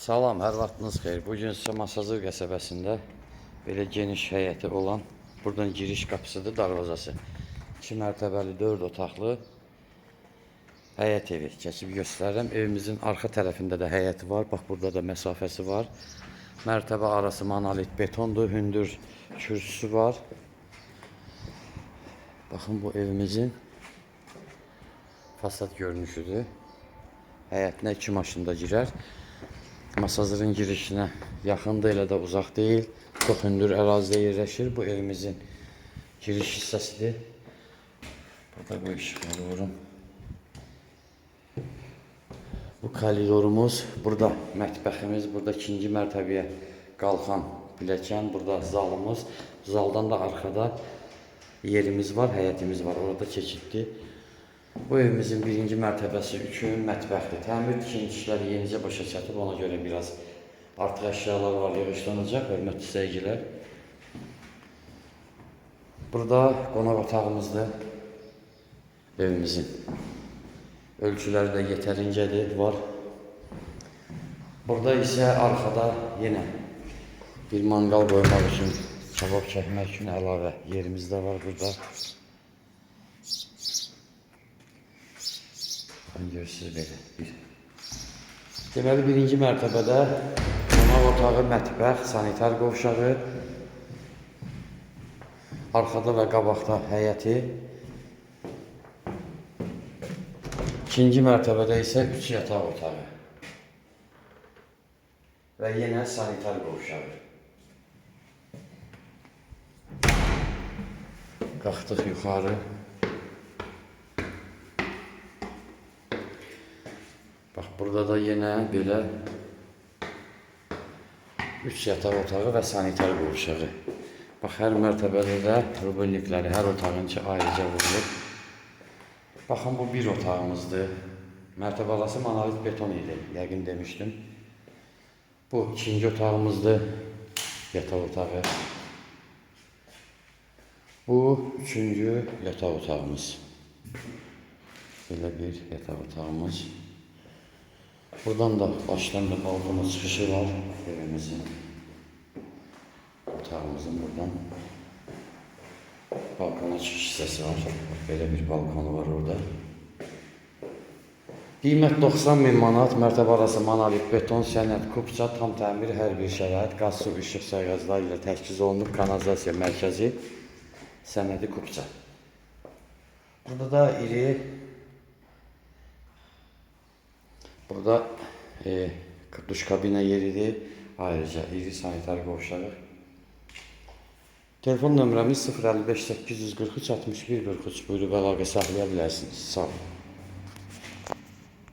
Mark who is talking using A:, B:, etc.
A: Salam, hər vaxtınız xeyir. Bugün sizə Masazır qəsəbəsində belə geniş həyəti olan, buradan giriş qapısıdır, darvazası. 2 mərtəbəli, 4 otaqlı həyət evi keçib göstərirəm. Evimizin arxa tərəfində də həyəti var. Bax, burada da məsafəsi var. Mərtəbə arası monolit betondur, hündür kürsüsü var. Baxın, bu evimizin fasad görünüşüdür. Həyətinə 2 maşın da girər. Masazırın girişinə yaxındır, elə də uzaq deyil. Çox hündür ərazidə yerləşir. Bu evimizin giriş hissəsidir. Burada bu işıqları vurum. Bu koridorumuz, burada mətbəximiz, burada 2-ci mərtəbəyə qalxan pilləkən, burada zalımız. Zaldan da arxada yerimiz var, həyətimiz var. Orada keçiddir. Bu evimizin 1-ci mərtəbəsi üçün mətbəxdir. Təmir tikinti işləri yenicə başa çatıb, ona görə biraz artıq əşyalar var, yığışlanacaq, hörmətli seyircilər. Burada qonaq otağımızdır evimizin. Ölçüləri də yetərincədir, var. Burada isə arxada yenə bir manqal qoymaq üçün, kabab çəkmək üçün əlavə yerimiz də var burada. Görürsünüz belə. Deməli, 1-ci mərtəbədə qonaq otağı, mətbəx, sanitar qovşağı, arxada və qabaqda həyəti. 2-ci mərtəbədə isə 3 yataq otağı və yenə sanitar qovşağı. Qalxdıq yuxarı. Bax, burada da yenə belə 3 yataq otağı və sanitar qovşağı. Bax, hər mərtəbədə də rubellikləri, hər otağınki ayrıca vurulur. Baxın, bu bir otağımızdır. Mərtəbə arası monolit beton idi, yəqin demişdim. Bu 2-ci otağımızdır, yataq otağı. Bu 3-cü yataq otağımız. Belə bir yataq otağımız. Buradan da baştan da balkona çıkışı var evimizin. Otağımızın buradan balkona çıkış hissəsi var. Belə bir balkonu var orada. Qiymət 90.000 manat, mərtəbə arası monolit beton, sənəd, kupça, tam təmir, hər bir şərait, qaz, su, işıq sayğacları ilə təchiz olunub, kanalizasiya mərkəzi, sənədi kupça. Burada da iri, burada duş kabinə yeridir, ayrıca iri sanitar qovşağı. Telefon nömrəmiz 055 843 61 43, buyurub əlaqə saxlaya bilərsiniz. Sağ olun.